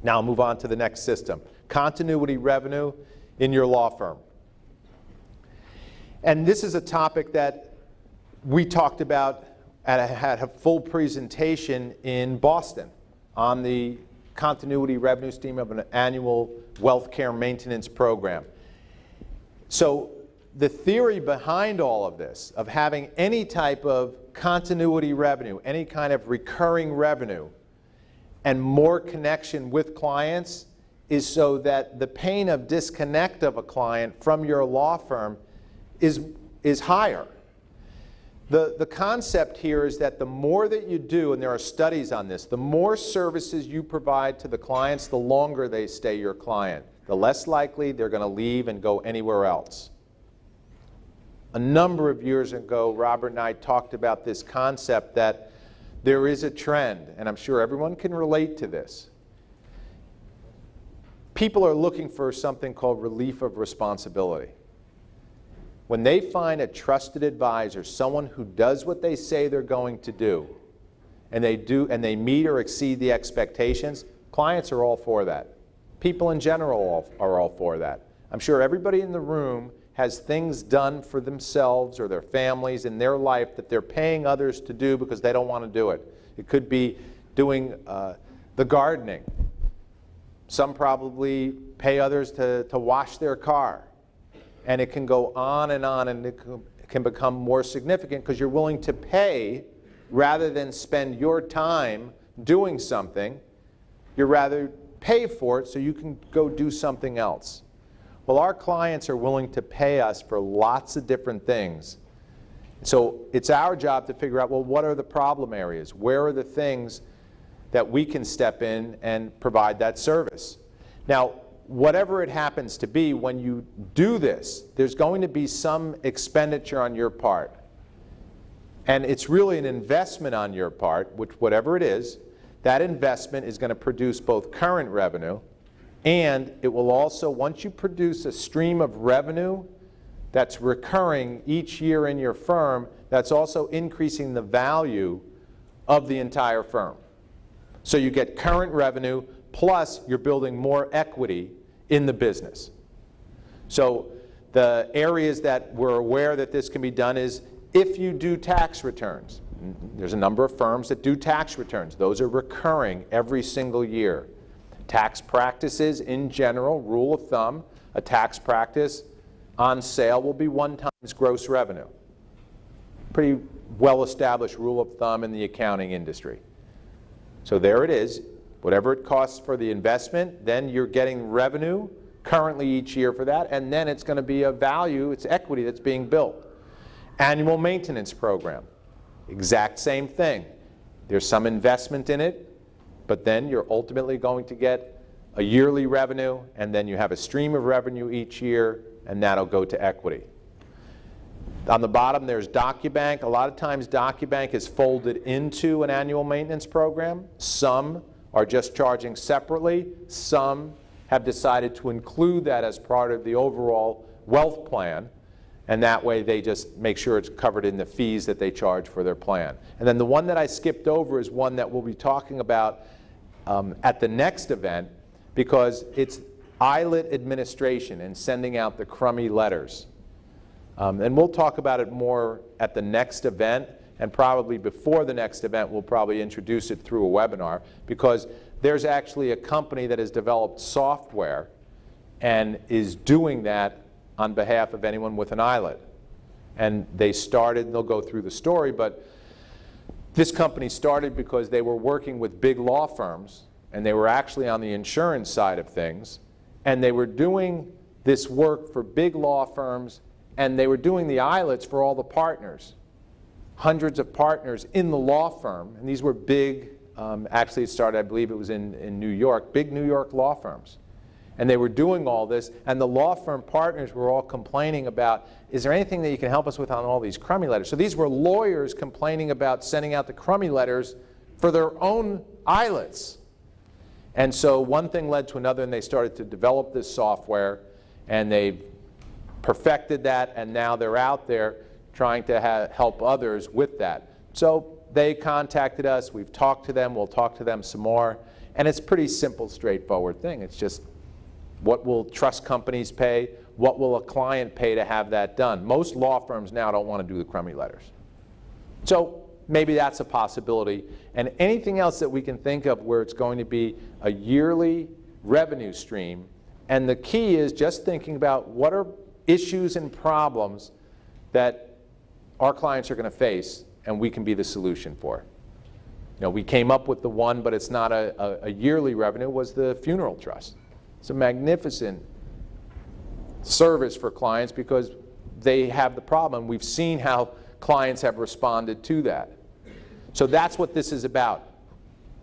Now I'll move on to the next system. Continuity revenue in your law firm. And this is a topic that we talked about and had a full presentation in Boston on the continuity revenue stream of an annual wealth care maintenance program. So the theory behind all of this, of having any type of continuity revenue, any kind of recurring revenue, and more connection with clients, is so that the pain of disconnect of a client from your law firm is higher. The concept here is that the more that you do, and there are studies on this, the more services you provide to the clients, the longer they stay your client. The less likely they're going to leave and go anywhere else. A number of years ago, Robert and I talked about this concept that there is a trend, and I'm sure everyone can relate to this. People are looking for something called relief of responsibility. When they find a trusted advisor, someone who does what they say they're going to do, and they meet or exceed the expectations, clients are all for that. People in general are all for that. I'm sure everybody in the room has things done for themselves or their families in their life that they're paying others to do because they don't want to do it. It could be doing the gardening. Some probably pay others to wash their car. And it can go on, and it can become more significant because you're willing to pay rather than spend your time doing something. You'd rather pay for it so you can go do something else. Well, our clients are willing to pay us for lots of different things. So it's our job to figure out, well, what are the problem areas? Where are the things that we can step in and provide that service? Now, whatever it happens to be, when you do this, there's going to be some expenditure on your part. And it's really an investment on your part, which whatever it is, that investment is going to produce both current revenue, and it will also, once you produce a stream of revenue that's recurring each year in your firm, that's also increasing the value of the entire firm. So you get current revenue, plus you're building more equity in the business. So the areas that we're aware that this can be done is if you do tax returns. There's a number of firms that do tax returns. Those are recurring every single year. Tax practices in general, rule of thumb, a tax practice on sale will be 1 times gross revenue. Pretty well-established rule of thumb in the accounting industry. So there it is. Whatever it costs for the investment, then you're getting revenue currently each year for that, and then it's going to be a value, it's equity that's being built. Annual maintenance program, exact same thing. There's some investment in it, but then you're ultimately going to get a yearly revenue, and then you have a stream of revenue each year, and that'll go to equity. On the bottom there's Docu Bank. A lot of times Docu Bank is folded into an annual maintenance program. Some are just charging separately. Some have decided to include that as part of the overall wealth plan, and that way they just make sure it's covered in the fees that they charge for their plan. And then the one that I skipped over is one that we'll be talking about at the next event, because it's ILET administration and sending out the crummy letters. And we'll talk about it more at the next event, and probably before the next event we'll probably introduce it through a webinar, because there's actually a company that has developed software and is doing that on behalf of anyone with an ILET. And they started, and they'll go through the story, but this company started because they were working with big law firms, and they were actually on the insurance side of things, and they were doing this work for big law firms, and they were doing the ILETs for all the partners. Hundreds of partners in the law firm, and these were big, actually it started, I believe it was in New York, big New York law firms. And they were doing all this, and the law firm partners were all complaining about, is there anything that you can help us with on all these crummy letters? So these were lawyers complaining about sending out the crummy letters for their own ILETs. And so one thing led to another, and they started to develop this software, and they perfected that, and now they're out there trying to help others with that. So they contacted us, we've talked to them, we'll talk to them some more, And it's pretty simple, straightforward thing. It's just, what will trust companies pay? What will a client pay to have that done? Most law firms now don't want to do the crummy letters. So maybe that's a possibility. And anything else that we can think of where it's going to be a yearly revenue stream. And the key is just thinking about what are issues and problems that our clients are going to face and we can be the solution for. You know, we came up with the one, but it's not a yearly revenue, was the funeral trust. It's a magnificent service for clients because they have the problem. We've seen how clients have responded to that. So that's what this is about,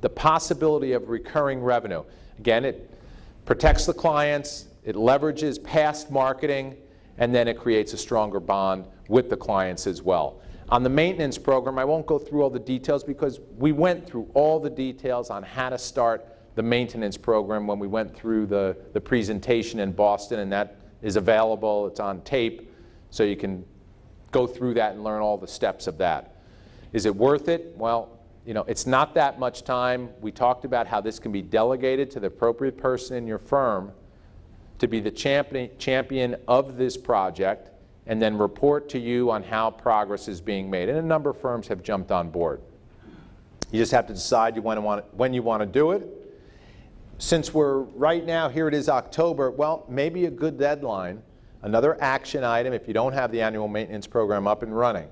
the possibility of recurring revenue. Again, it protects the clients, it leverages past marketing, and then it creates a stronger bond with the clients as well. On the maintenance program, I won't go through all the details because we went through all the details on how to start the maintenance program when we went through the presentation in Boston, and that is available. It's on tape, so you can go through that and learn all the steps of that. Is it worth it? Well, you know, it's not that much time. We talked about how this can be delegated to the appropriate person in your firm to be the champion of this project, and then report to you on how progress is being made. And a number of firms have jumped on board. You just have to decide when you want to do it. Since we're right now, here it is October, well, maybe a good deadline, another action item if you don't have the annual maintenance program up and running.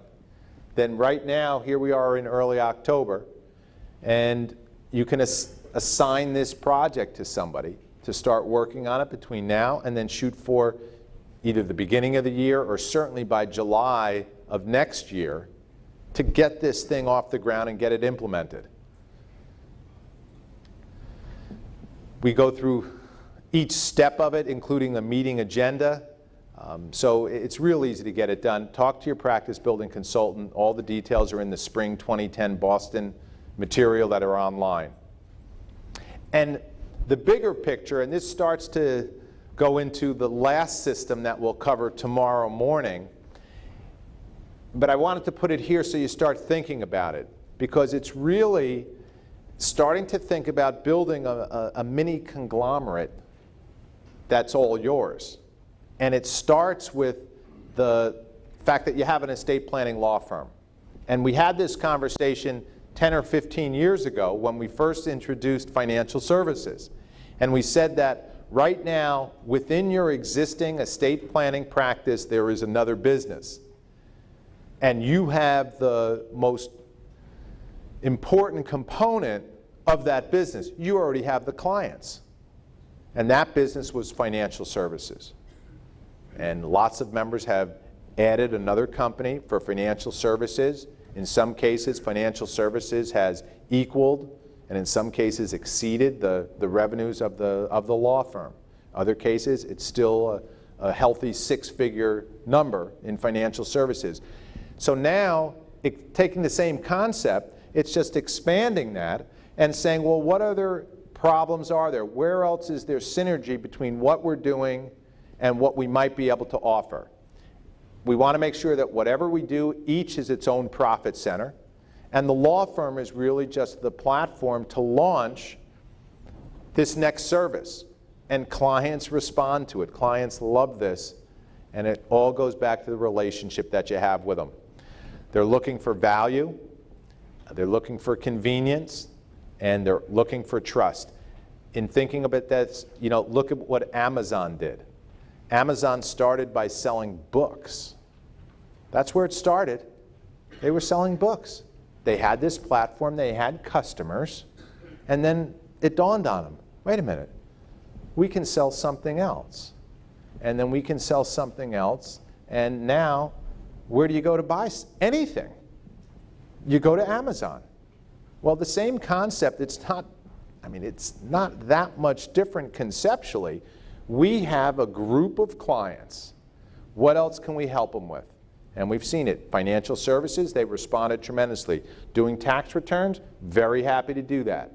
Then right now, here we are in early October, and you can assign this project to somebody to start working on it between now and then shoot for either the beginning of the year or certainly by July of next year to get this thing off the ground and get it implemented. We go through each step of it, including the meeting agenda. So it's real easy to get it done. Talk to your practice building consultant. All the details are in the spring 2010 Boston material that are online. And the bigger picture, and this starts to go into the last system that we'll cover tomorrow morning, but I wanted to put it here so you start thinking about it, because it's really starting to think about building a mini conglomerate that's all yours. And it starts with the fact that you have an estate planning law firm. And we had this conversation 10 or 15 years ago when we first introduced financial services. And we said that right now, within your existing estate planning practice, there is another business. And you have the most important component of that business. You already have the clients. And that business was financial services. And lots of members have added another company for financial services. In some cases, financial services has equaled and in some cases exceeded the revenues of the law firm. Other cases, it's still a healthy six-figure number in financial services. So now, taking the same concept, it's just expanding that and saying, well, what other problems are there? Where else is there synergy between what we're doing and what we might be able to offer? We want to make sure that whatever we do, each is its own profit center. And the law firm is really just the platform to launch this next service. And clients respond to it. Clients love this. And it all goes back to the relationship that you have with them. They're looking for value. They're looking for convenience. And they're looking for trust. In thinking about that, you know, look at what Amazon did. Amazon started by selling books. That's where it started. They were selling books. They had this platform, they had customers, and then it dawned on them, wait a minute, we can sell something else. And then we can sell something else, and now, where do you go to buy anything? You go to Amazon. Well, the same concept, it's not that much different conceptually. We have a group of clients. What else can we help them with? And we've seen it. Financial services, they've responded tremendously. Doing tax returns, very happy to do that.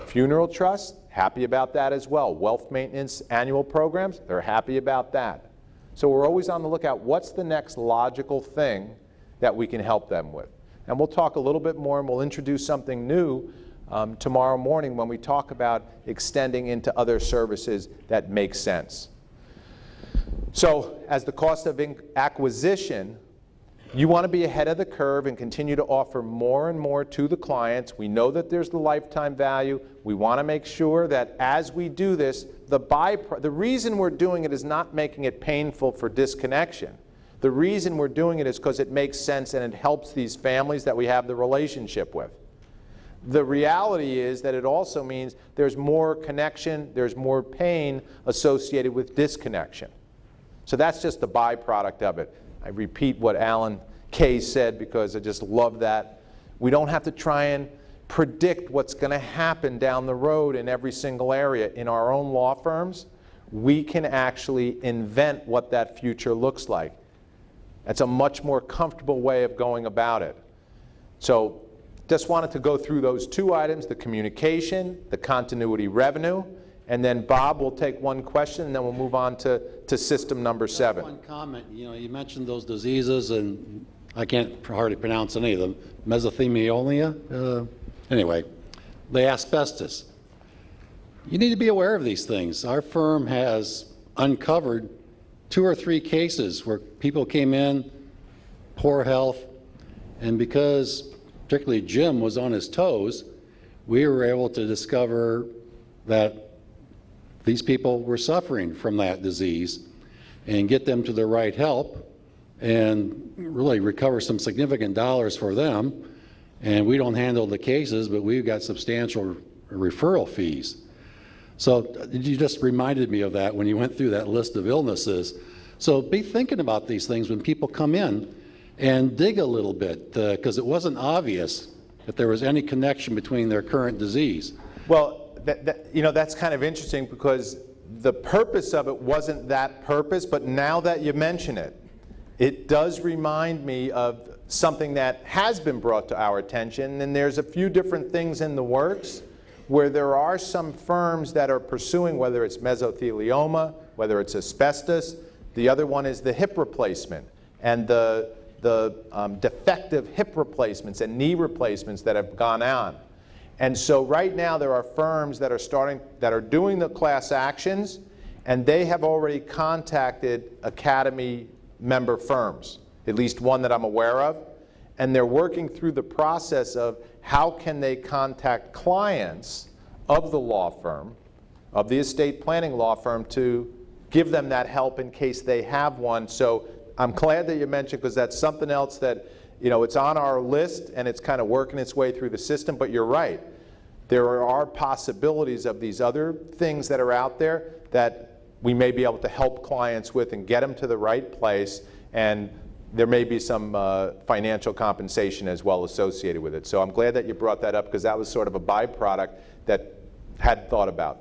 Funeral trusts, happy about that as well. Wealth maintenance annual programs, they're happy about that. So we're always on the lookout, what's the next logical thing that we can help them with? And we'll talk a little bit more and we'll introduce something new tomorrow morning when we talk about extending into other services that make sense. So as the cost of acquisition, you want to be ahead of the curve and continue to offer more and more to the clients. We know that there's the lifetime value. We want to make sure that as we do this, the reason we're doing it is not making it painful for disconnection. The reason we're doing it is because it makes sense and it helps these families that we have the relationship with. The reality is that it also means there's more connection, there's more pain associated with disconnection. So that's just the byproduct of it. I repeat what Alan Kay said because I just love that. We don't have to try and predict what's going to happen down the road in every single area. In our own law firms, we can actually invent what that future looks like. That's a much more comfortable way of going about it. So just wanted to go through those two items, the communication, the continuity revenue, and then Bob will take one question, and then we'll move on to system number 7. One comment, you mentioned those diseases, and I can't hardly pronounce any of them. Mesothelioma? Anyway, the asbestos. You need to be aware of these things. Our firm has uncovered 2 or 3 cases where people came in, poor health, and because particularly Jim was on his toes, we were able to discover that these people were suffering from that disease and get them to the right help and really recover some significant dollars for them. And we don't handle the cases, but we've got substantial referral fees. So you just reminded me of that when you went through that list of illnesses. So be thinking about these things when people come in and dig a little bit, because it wasn't obvious that there was any connection between their current disease. Well, that's kind of interesting because the purpose of it wasn't that purpose, but now that you mention it, it does remind me of something that has been brought to our attention, and there's a few different things in the works where there are some firms that are pursuing, whether it's mesothelioma, whether it's asbestos. The other one is the hip replacement and the defective hip replacements and knee replacements that have gone on. And so right now there are firms that are doing the class actions, and they have already contacted Academy member firms, at least one that I'm aware of, and they're working through the process of how can they contact clients of the law firm, of the estate planning law firm, to give them that help in case they have one. So I'm glad that you mentioned, because that's something else that it's on our list and it's kind of working its way through the system, but you're right. There are possibilities of these other things that are out there that we may be able to help clients with and get them to the right place, and there may be some financial compensation as well associated with it. So I'm glad that you brought that up, because that was sort of a byproduct that I hadn't thought about.